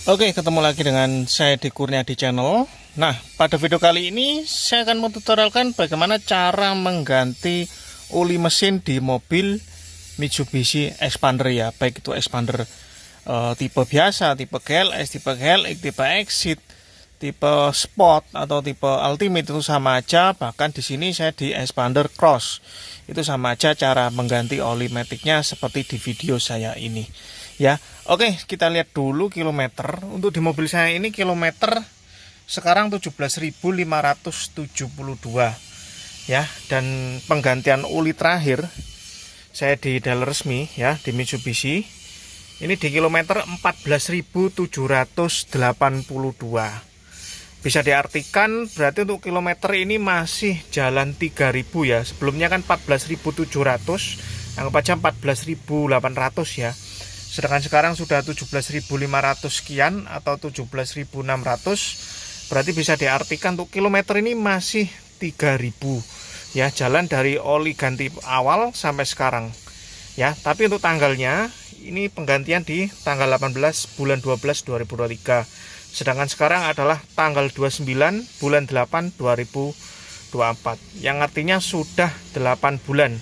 Oke, ketemu lagi dengan saya di Kurnia di channel. Nah, pada video kali ini saya akan mentutorialkan bagaimana cara mengganti oli mesin di mobil Mitsubishi Expander ya, baik itu Expander tipe biasa, tipe GLS, tipe GLX, tipe Exit, tipe Sport atau tipe Ultimate itu sama aja. Bahkan di sini saya di Expander Cross itu sama aja cara mengganti oli maticnya seperti di video saya ini. Ya, oke, kita lihat dulu kilometer. Untuk di mobil saya ini kilometer sekarang 17.572 ya, dan penggantian oli terakhir saya di dealer resmi ya di Mitsubishi ini di kilometer 14.782. Bisa diartikan berarti untuk kilometer ini masih jalan 3.000 ya. Sebelumnya kan 14.700, anggap aja 14.800 ya. Sedangkan sekarang sudah 17.500 sekian atau 17.600. Berarti bisa diartikan untuk kilometer ini masih 3.000 ya, jalan dari oli ganti awal sampai sekarang ya. Tapi untuk tanggalnya ini penggantian di tanggal 18 bulan 12 2023. Sedangkan sekarang adalah tanggal 29 bulan 8 2024. Yang artinya sudah 8 bulan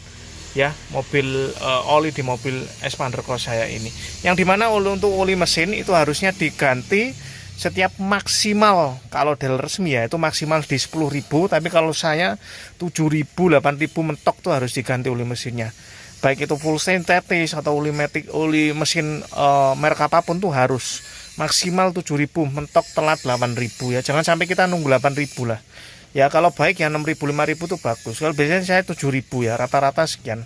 ya mobil oli di mobil Expander Cross saya ini, yang dimana untuk oli mesin itu harusnya diganti setiap maksimal, kalau dealer resmi ya itu maksimal di 10.000, tapi kalau saya 7.000 8.000 mentok tuh harus diganti oli mesinnya, baik itu full sintetis atau oli matic, oli mesin merek apapun tuh harus maksimal 7.000 mentok, telat 8.000 ya, jangan sampai kita nunggu 8.000 lah. Ya kalau baik ya 6.000 5.000 tuh bagus. Kalau biasanya saya 7.000 ya, rata-rata sekian.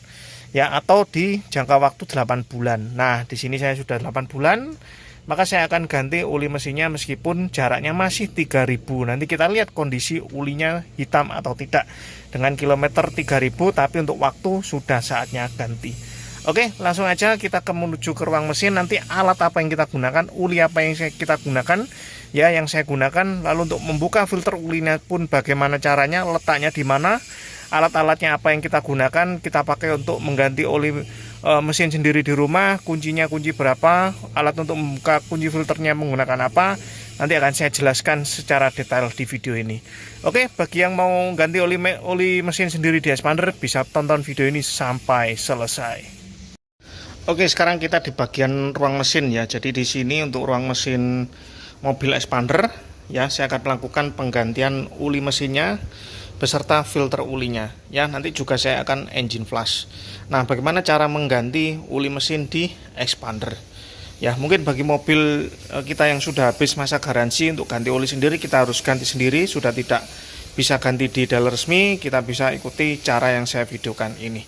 Ya, atau di jangka waktu 8 bulan. Nah, di sini saya sudah 8 bulan, maka saya akan ganti oli mesinnya meskipun jaraknya masih 3.000. Nanti kita lihat kondisi olinya hitam atau tidak. Dengan kilometer 3.000 tapi untuk waktu sudah saatnya ganti. Oke, langsung aja kita menuju ke ruang mesin. Nanti alat apa yang kita gunakan, oli apa yang kita gunakan ya, yang saya gunakan. Lalu untuk membuka filter ulinya pun bagaimana caranya, letaknya di mana, alat-alatnya apa yang kita gunakan, kita pakai untuk mengganti oli mesin sendiri di rumah, kuncinya kunci berapa, alat untuk membuka kunci filternya menggunakan apa, nanti akan saya jelaskan secara detail di video ini. Oke, bagi yang mau ganti oli mesin sendiri di Expander bisa tonton video ini sampai selesai. Oke, sekarang kita di bagian ruang mesin ya. Jadi di sini untuk ruang mesin mobil Expander ya, saya akan melakukan penggantian oli mesinnya beserta filter ulinya ya. Nanti juga saya akan engine flush. Nah, bagaimana cara mengganti oli mesin di Expander ya? Mungkin bagi mobil kita yang sudah habis masa garansi, untuk ganti oli sendiri kita harus ganti sendiri, sudah tidak bisa ganti di dealer resmi, kita bisa ikuti cara yang saya videokan ini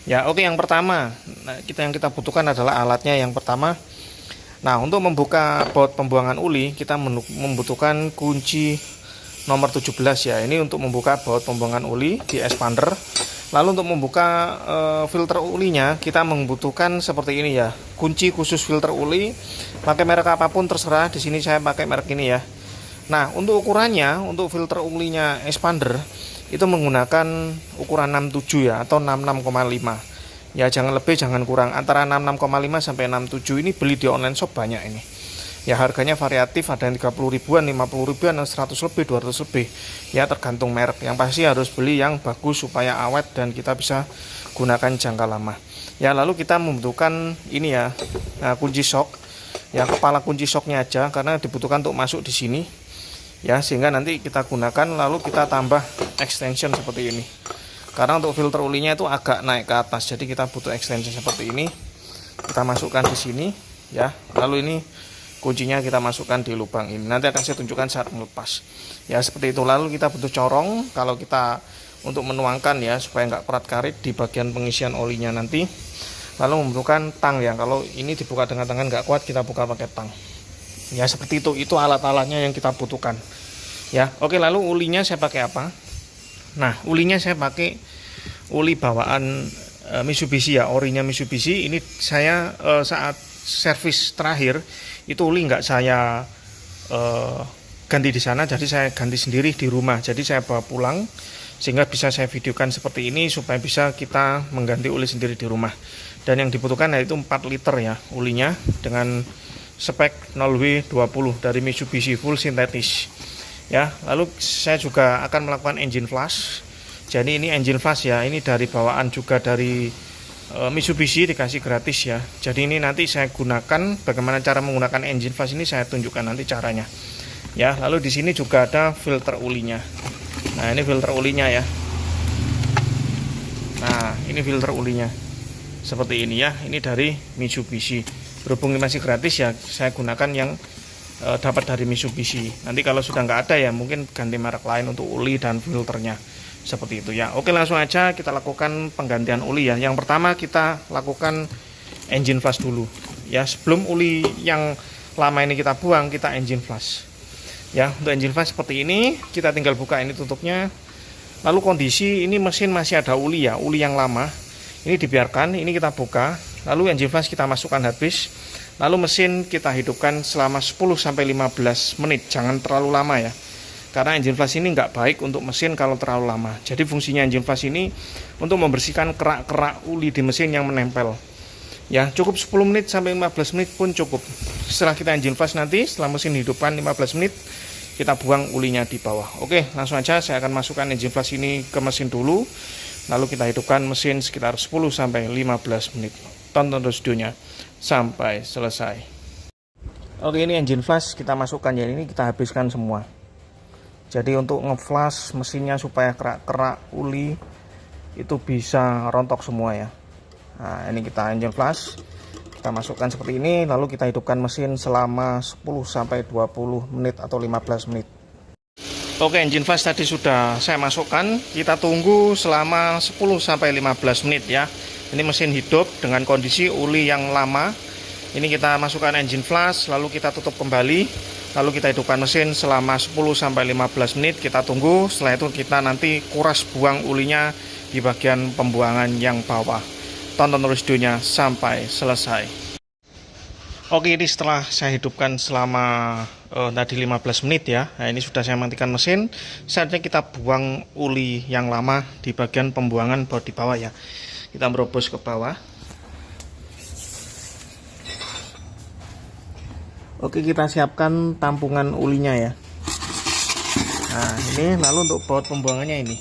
ya. Oke, yang pertama yang kita butuhkan adalah alatnya. Yang pertama, nah untuk membuka baut pembuangan oli kita membutuhkan kunci nomor 17 ya. Ini untuk membuka baut pembuangan oli di Expander. Lalu untuk membuka filter ulinya kita membutuhkan seperti ini ya, kunci khusus filter uli, pakai merek apapun terserah. Di sini saya pakai merek ini ya. Nah, untuk ukurannya, untuk filter ulinya Expander itu menggunakan ukuran 67 ya, atau 66,5 ya, jangan lebih jangan kurang, antara 66,5 sampai 67. Ini beli di online shop banyak ini ya, harganya variatif, ada yang 30 ribuan, 50 ribuan, 100 lebih, 200 lebih ya, tergantung merek. Yang pasti harus beli yang bagus supaya awet dan kita bisa gunakan jangka lama ya. Lalu kita membutuhkan ini ya, nah, kunci shock ya, kepala kunci shocknya aja karena dibutuhkan untuk masuk di sini ya, sehingga nanti kita gunakan. Lalu kita tambah extension seperti ini karena untuk filter ulinya itu agak naik ke atas, jadi kita butuh extension seperti ini. Kita masukkan di sini ya, lalu ini kuncinya kita masukkan di lubang ini, nanti akan saya tunjukkan saat melepas ya, seperti itu. Lalu kita butuh corong kalau kita untuk menuangkan ya, supaya nggak perat karet di bagian pengisian olinya nanti. Lalu membutuhkan tang ya, kalau ini dibuka dengan tangan nggak kuat, kita buka pakai tang ya, seperti itu alat-alatnya yang kita butuhkan ya. Oke, lalu ulinya saya pakai apa? Nah, ulinya saya pakai uli bawaan Mitsubishi ya, orinya Mitsubishi. Ini saya saat servis terakhir itu uli nggak saya ganti di sana, jadi saya ganti sendiri di rumah. Jadi saya bawa pulang sehingga bisa saya videokan seperti ini supaya bisa kita mengganti oli sendiri di rumah. Dan yang dibutuhkan yaitu 4 liter ya ulinya, dengan spek 0W20 dari Mitsubishi full sintetis. Ya, lalu saya juga akan melakukan engine flush. Jadi ini engine flush ya, ini dari bawaan juga dari Mitsubishi, dikasih gratis ya. Jadi ini nanti saya gunakan, bagaimana cara menggunakan engine flush ini saya tunjukkan nanti caranya. Ya, lalu di sini juga ada filter ulinya. Nah, ini filter ulinya ya. Nah, ini filter ulinya. Seperti ini ya. Ini dari Mitsubishi. Berhubung ini masih gratis ya, saya gunakan yang dapat dari Mitsubishi. Nanti kalau sudah nggak ada ya, mungkin ganti merek lain untuk uli dan filternya. Seperti itu ya. Oke, langsung aja kita lakukan penggantian uli ya. Yang pertama kita lakukan engine flush dulu. Ya, sebelum uli yang lama ini kita buang, kita engine flush. Ya, untuk engine flush seperti ini, kita tinggal buka ini tutupnya. Lalu kondisi ini mesin masih ada uli ya, uli yang lama. Ini dibiarkan, ini kita buka. Lalu engine flush kita masukkan habis. Lalu mesin kita hidupkan selama 10-15 menit, jangan terlalu lama ya. Karena engine flush ini nggak baik untuk mesin kalau terlalu lama. Jadi fungsinya engine flush ini untuk membersihkan kerak-kerak uli di mesin yang menempel. Ya, cukup 10 menit sampai 15 menit pun cukup. Setelah kita engine flush nanti, setelah mesin hidupkan 15 menit, kita buang ulinya di bawah. Oke, langsung aja saya akan masukkan engine flush ini ke mesin dulu. Lalu kita hidupkan mesin sekitar 10 sampai 15 menit. Tonton terus videonya sampai selesai. Oke, ini engine flush kita masukkan ya, ini kita habiskan semua. Jadi untuk ngeflash mesinnya supaya kerak-kerak uli itu bisa rontok semua ya. Nah, ini kita engine flush, kita masukkan seperti ini, lalu kita hidupkan mesin selama 10-20 menit atau 15 menit. Oke, engine flush tadi sudah saya masukkan, kita tunggu selama 10-15 menit ya. Ini mesin hidup dengan kondisi uli yang lama. Ini kita masukkan engine flush, lalu kita tutup kembali. Lalu kita hidupkan mesin selama 10-15 menit, kita tunggu. Setelah itu kita nanti kuras buang ulinya di bagian pembuangan yang bawah. Tonton terus videonya sampai selesai. Oke, ini setelah saya hidupkan selama tadi 15 menit ya. Nah, ini sudah saya matikan mesin. Saatnya kita buang uli yang lama di bagian pembuangan di bawah ya. Kita merobos ke bawah. Oke, kita siapkan tampungan ulinya ya. Nah, ini lalu untuk baut pembuangannya ini.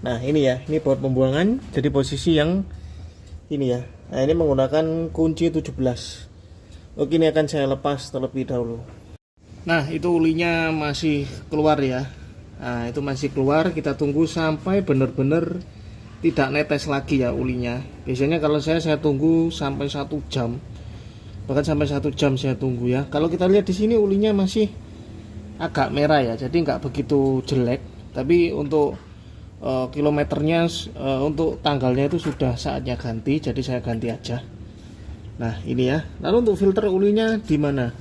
Nah, ini ya, ini baut pembuangan. Jadi posisi yang ini ya. Nah, ini menggunakan kunci 17. Oke, ini akan saya lepas terlebih dahulu. Nah, itu ulinya masih keluar ya. Nah, itu masih keluar. Kita tunggu sampai benar-benar tidak netes lagi ya ulinya. Biasanya kalau saya tunggu sampai 1 jam, bahkan sampai 1 jam saya tunggu ya. Kalau kita lihat di sini ulinya masih agak merah ya, jadi nggak begitu jelek. Tapi untuk kilometernya, untuk tanggalnya itu sudah saatnya ganti, jadi saya ganti aja. Nah, ini ya. Lalu untuk filter ulinya di mana?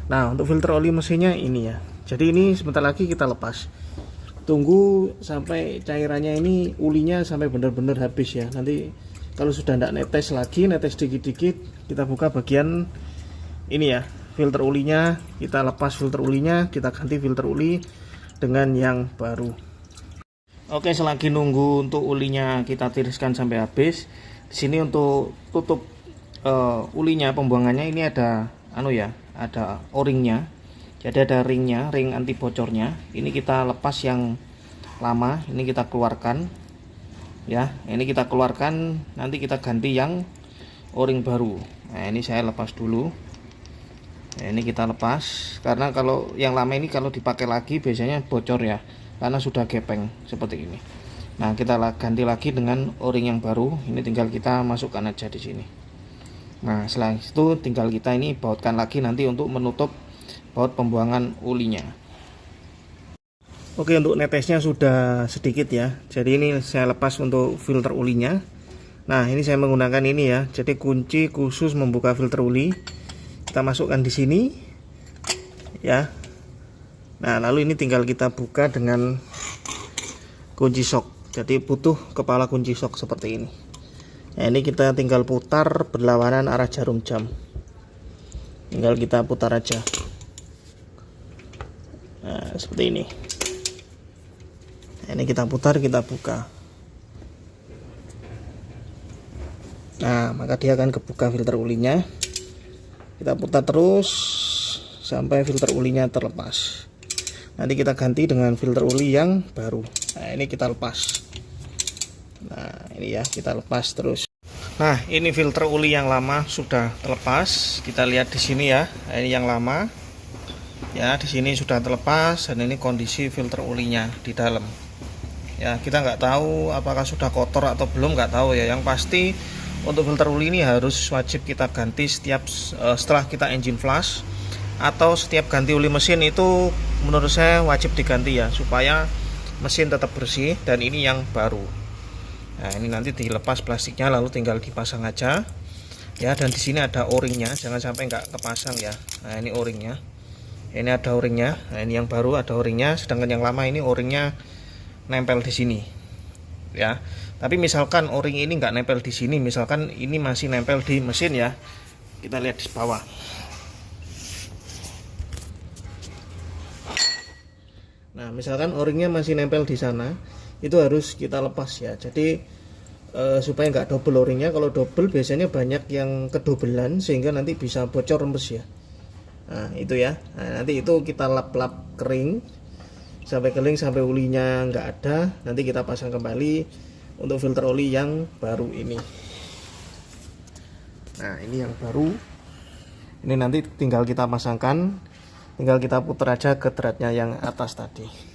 Nah, untuk filter oli mesinnya ini ya. Jadi ini sebentar lagi kita lepas. Tunggu sampai cairannya ini, ulinya sampai benar-benar habis ya. Nanti kalau sudah tidak netes lagi, netes dikit-dikit, kita buka bagian ini ya, filter ulinya. Kita lepas filter ulinya, kita ganti filter uli dengan yang baru. Oke, selagi nunggu untuk ulinya kita tiriskan sampai habis. Di sini untuk tutup ulinya, pembuangannya ini ada ada o-ringnya. Jadi ada ringnya, ring anti bocornya. Ini kita lepas yang lama, ini kita keluarkan. Ya, ini kita keluarkan, nanti kita ganti yang o-ring baru. Nah, ini saya lepas dulu. Nah, ini kita lepas, karena kalau yang lama ini kalau dipakai lagi biasanya bocor ya, karena sudah gepeng seperti ini. Nah, kita ganti lagi dengan o-ring yang baru. Ini tinggal kita masukkan aja di sini. Nah, setelah itu tinggal kita ini bautkan lagi nanti untuk menutup baut pembuangan ulinya. Oke, untuk netesnya sudah sedikit ya. Jadi ini saya lepas untuk filter ulinya. Nah, ini saya menggunakan ini ya. Jadi kunci khusus membuka filter uli. Kita masukkan di sini. Ya. Nah, lalu ini tinggal kita buka dengan kunci sok. Jadi butuh kepala kunci sok seperti ini. Nah, ini kita tinggal putar berlawanan arah jarum jam. Tinggal kita putar aja. Nah, seperti ini. Nah, ini kita putar, kita buka. Nah, maka dia akan kebuka filter ulinya. Kita putar terus sampai filter ulinya terlepas. Nanti kita ganti dengan filter uli yang baru. Nah, ini kita lepas. Nah, ini ya, kita lepas terus. Nah, ini filter uli yang lama sudah terlepas. Kita lihat di sini ya. Nah, ini yang lama. Ya, di sini sudah terlepas dan ini kondisi filter ulinya di dalam. Ya, kita nggak tahu apakah sudah kotor atau belum, nggak tahu ya. Yang pasti untuk filter uli ini harus wajib kita ganti setiap setelah kita engine flush, atau setiap ganti uli mesin itu menurut saya wajib diganti ya, supaya mesin tetap bersih. Dan ini yang baru. Nah, ini nanti dilepas plastiknya lalu tinggal dipasang aja ya. Dan di sini ada o-ringnya, jangan sampai nggak kepasang ya. Nah, ini o-ringnya, ini ada o-ringnya. Nah, ini yang baru ada o-ringnya, sedangkan yang lama ini o-ringnya nempel di sini ya. Tapi misalkan o-ring ini nggak nempel di sini, misalkan ini masih nempel di mesin ya, kita lihat di bawah. Nah, misalkan o-ringnya masih nempel di sana, itu harus kita lepas ya. Jadi supaya nggak double o-ringnya. Kalau double biasanya banyak yang kedobelan sehingga nanti bisa bocor rembes ya. Nah, itu ya. Nah, nanti itu kita lap-lap kering sampai kering, sampai ulinya nggak ada. Nanti kita pasang kembali untuk filter oli yang baru ini. Nah, ini yang baru. Ini nanti tinggal kita pasangkan, tinggal kita putar aja ke threadnya yang atas tadi.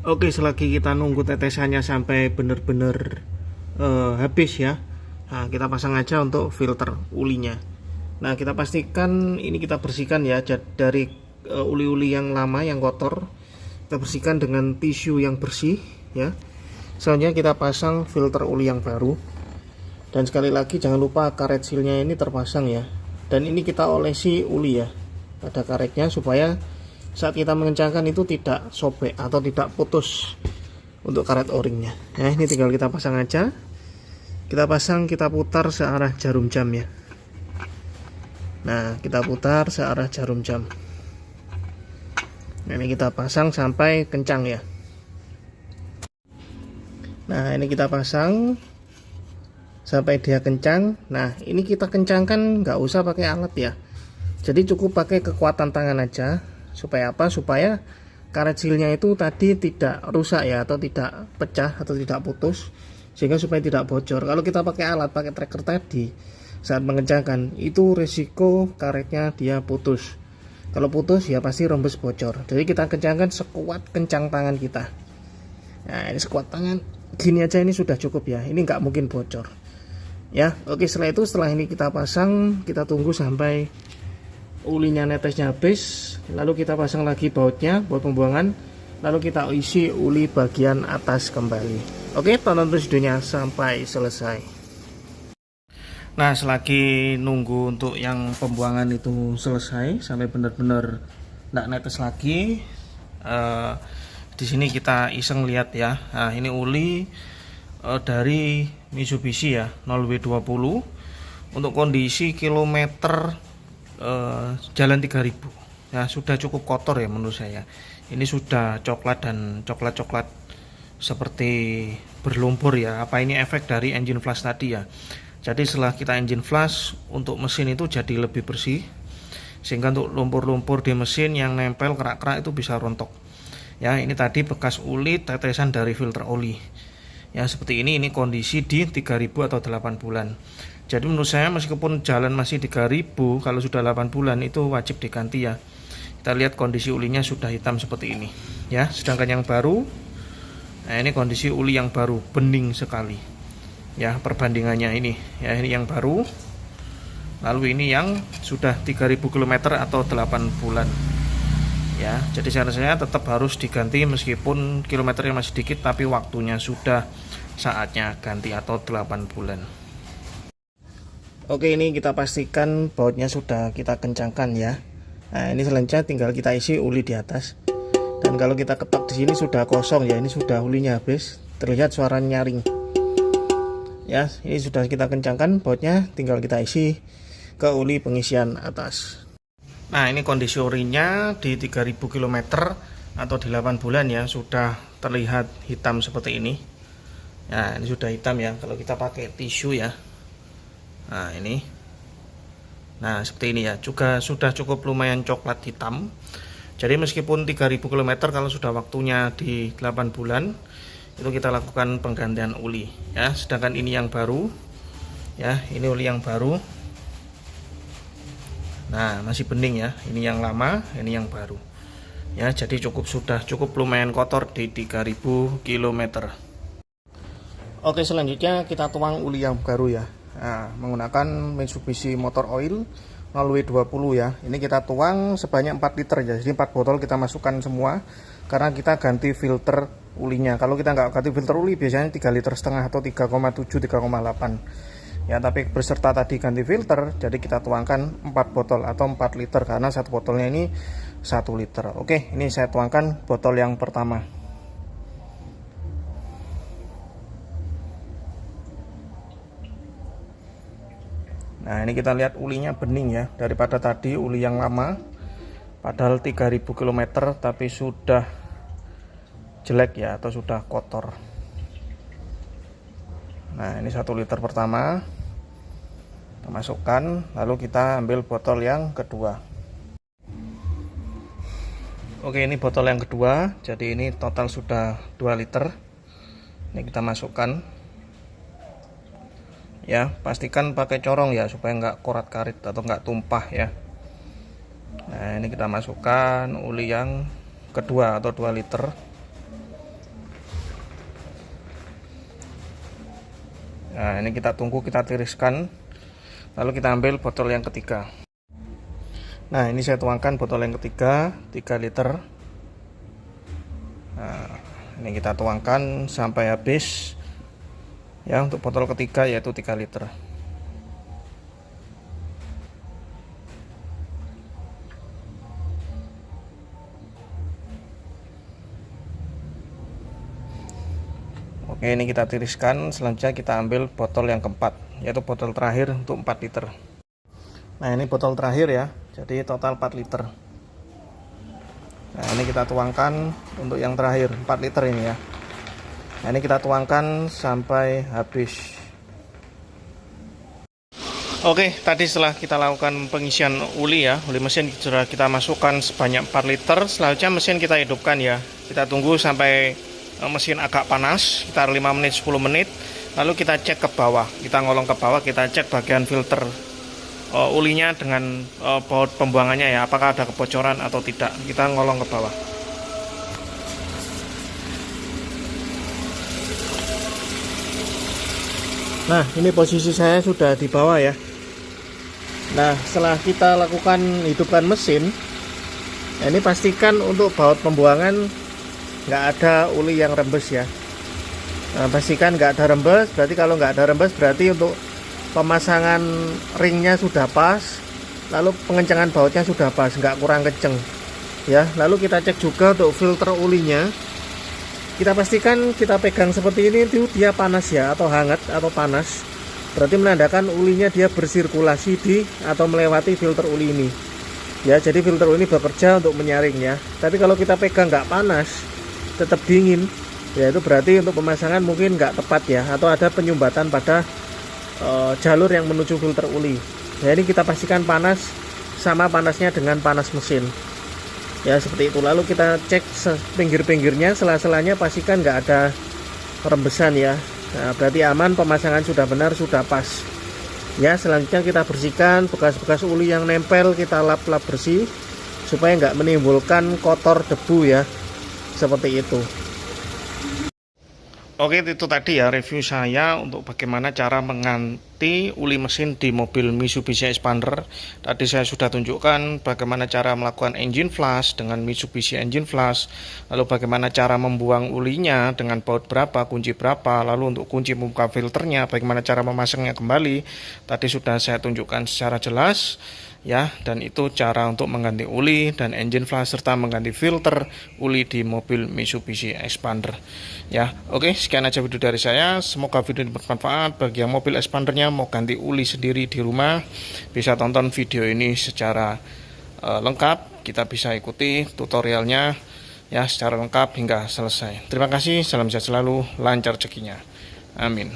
Oke, selagi kita nunggu tetesannya sampai benar-benar habis ya. Nah, kita pasang aja untuk filter ulinya. Nah, kita pastikan ini kita bersihkan ya dari uli-uli yang lama yang kotor. Kita bersihkan dengan tisu yang bersih ya. Selanjutnya kita pasang filter uli yang baru. Dan sekali lagi jangan lupa karet sealnya ini terpasang ya. Dan ini kita olesi uli ya pada karetnya, supaya saat kita mengencangkan itu tidak sobek atau tidak putus untuk karet o-ringnya. Nah, ini tinggal kita pasang aja. Kita pasang, kita putar searah jarum jam ya. Nah, kita putar searah jarum jam. Nah, ini kita pasang sampai kencang ya. Nah, ini kita pasang sampai dia kencang. Nah, ini kita kencangkan, nggak usah pakai alat ya. Jadi cukup pakai kekuatan tangan aja. Supaya apa? Supaya karet sealnya itu tadi tidak rusak ya, atau tidak pecah atau tidak putus, sehingga supaya tidak bocor. Kalau kita pakai alat, pakai tracker tadi, saat mengencangkan itu resiko karetnya dia putus. Kalau putus ya pasti rembes bocor. Jadi kita kencangkan sekuat kencang tangan kita. Nah, ini sekuat tangan gini aja ini sudah cukup ya. Ini nggak mungkin bocor ya. Oke, setelah ini kita pasang, kita tunggu sampai ulinya netesnya habis, lalu kita pasang lagi bautnya, baut pembuangan, lalu kita isi uli bagian atas kembali. Oke, tonton terus videonya sampai selesai. Nah, selagi nunggu untuk yang pembuangan itu selesai sampai benar-benar nggak netes lagi, di sini kita iseng lihat ya. Nah, ini uli dari Mitsubishi ya, 0W20 untuk kondisi kilometer jalan 3000 ya, sudah cukup kotor ya menurut saya. Ini sudah coklat dan coklat-coklat seperti berlumpur ya. Apa ini efek dari engine flush tadi ya. Jadi setelah kita engine flush, untuk mesin itu jadi lebih bersih, sehingga untuk lumpur-lumpur di mesin yang nempel kerak-kerak itu bisa rontok ya. Ini tadi bekas uli tetesan dari filter oli ya, seperti ini kondisi di 3000 atau 8 bulan. Jadi menurut saya meskipun jalan masih 3000, kalau sudah 8 bulan itu wajib diganti ya. Kita lihat kondisi ulinya sudah hitam seperti ini ya. Sedangkan yang baru, nah ini kondisi uli yang baru, bening sekali ya perbandingannya ini ya. Ini yang baru, lalu ini yang sudah 3000 km atau 8 bulan ya. Jadi saya tetap harus diganti meskipun kilometernya masih sedikit, tapi waktunya sudah saatnya ganti atau 8 bulan. Oke, ini kita pastikan bautnya sudah kita kencangkan ya. Nah, ini selanjutnya tinggal kita isi uli di atas. Dan kalau kita ketok di sini sudah kosong ya, ini sudah ulinya habis. Terlihat suara nyaring. Ya, ini sudah kita kencangkan bautnya, tinggal kita isi ke uli pengisian atas. Nah, ini kondisi orinya di 3000 km atau di 8 bulan ya, sudah terlihat hitam seperti ini. Nah, ini sudah hitam ya. Kalau kita pakai tisu ya. Nah, ini. Nah, seperti ini ya. Juga sudah cukup lumayan coklat hitam. Jadi meskipun 3000 km, kalau sudah waktunya di 8 bulan itu kita lakukan penggantian uli ya. Sedangkan ini yang baru ya, ini uli yang baru. Nah, masih bening ya. Ini yang lama, ini yang baru. Ya, jadi sudah cukup lumayan kotor di 3000 km. Oke, selanjutnya kita tuang uli yang baru ya. Nah, menggunakan Mitsubishi Motor Oil 0W20 ya. Ini kita tuang sebanyak 4 liter ya. Jadi 4 botol kita masukkan semua karena kita ganti filter ulinya. Kalau kita nggak ganti filter uli biasanya 3,5 liter atau 3,7 3,8. Ya, tapi berserta tadi ganti filter, jadi kita tuangkan 4 botol atau 4 liter karena satu botolnya ini 1 liter. Oke, ini saya tuangkan botol yang pertama. Nah, ini kita lihat ulinya bening ya, daripada tadi uli yang lama. Padahal 3000 km tapi sudah jelek ya, atau sudah kotor. Nah, ini 1 liter pertama. Kita masukkan, lalu kita ambil botol yang kedua. Oke, ini botol yang kedua. Jadi ini total sudah 2 liter. Ini kita masukkan. Ya, pastikan pakai corong ya supaya nggak korat-karit atau nggak tumpah ya. Nah, ini kita masukkan uli yang kedua atau 2 liter. Nah, ini kita tunggu, kita tiriskan, lalu kita ambil botol yang ketiga. Nah, ini saya tuangkan botol yang ketiga 3 liter. Nah, ini kita tuangkan sampai habis ya, untuk botol ketiga yaitu 3 liter. Oke, ini kita tiriskan. Selanjutnya kita ambil botol yang keempat, yaitu botol terakhir untuk 4 liter. Nah, ini botol terakhir ya, jadi total 4 liter. Nah, ini kita tuangkan untuk yang terakhir 4 liter ini ya. Nah, ini kita tuangkan sampai habis. Oke, tadi setelah kita lakukan pengisian uli ya, uli mesin sudah kita masukkan sebanyak 4 liter. Selanjutnya mesin kita hidupkan ya. Kita tunggu sampai mesin agak panas, sekitar 5 menit 10 menit. Lalu kita cek ke bawah, kita ngolong ke bawah, kita cek bagian filter ulinya dengan baut pembuangannya ya, apakah ada kebocoran atau tidak. Kita ngolong ke bawah. Nah, ini posisi saya sudah di bawah ya. Nah, setelah kita lakukan hidupkan mesin, ini pastikan untuk baut pembuangan nggak ada uli yang rembes ya. Nah, pastikan nggak ada rembes. Berarti kalau nggak ada rembes berarti untuk pemasangan ringnya sudah pas, lalu pengencengan bautnya sudah pas, nggak kurang kenceng ya. Lalu kita cek juga untuk filter ulinya. Kita pastikan kita pegang seperti ini itu dia panas ya, atau hangat atau panas. Berarti menandakan ulinya dia bersirkulasi di atau melewati filter uli ini. Ya, jadi filter uli ini bekerja untuk menyaringnya. Tapi kalau kita pegang nggak panas, tetap dingin, ya itu berarti untuk pemasangan mungkin nggak tepat ya, atau ada penyumbatan pada jalur yang menuju filter uli. Nah, ini kita pastikan panas sama panasnya dengan panas mesin. Ya, seperti itu. Lalu kita cek pinggir-pinggirnya, sela-selanya pastikan nggak ada rembesan ya. Nah, berarti aman, pemasangan sudah benar, sudah pas. Ya, selanjutnya kita bersihkan bekas-bekas uli yang nempel, kita lap-lap bersih supaya nggak menimbulkan kotor debu ya. Seperti itu. Oke, itu tadi ya review saya untuk bagaimana cara mengganti uli mesin di mobil Mitsubishi Expander. Tadi saya sudah tunjukkan bagaimana cara melakukan engine flush dengan Mitsubishi engine flush, lalu bagaimana cara membuang ulinya dengan baut berapa, kunci berapa, lalu untuk kunci pembuka filternya, bagaimana cara memasangnya kembali. Tadi sudah saya tunjukkan secara jelas ya, dan itu cara untuk mengganti uli dan engine flush serta mengganti filter uli di mobil Mitsubishi Expander ya. Oke, sekian aja video dari saya, semoga video ini bermanfaat. Bagi yang mobil Expandernya mau ganti uli sendiri di rumah, bisa tonton video ini secara lengkap, kita bisa ikuti tutorialnya ya secara lengkap hingga selesai. Terima kasih, salam sehat selalu, lancar rezekinya. Amin.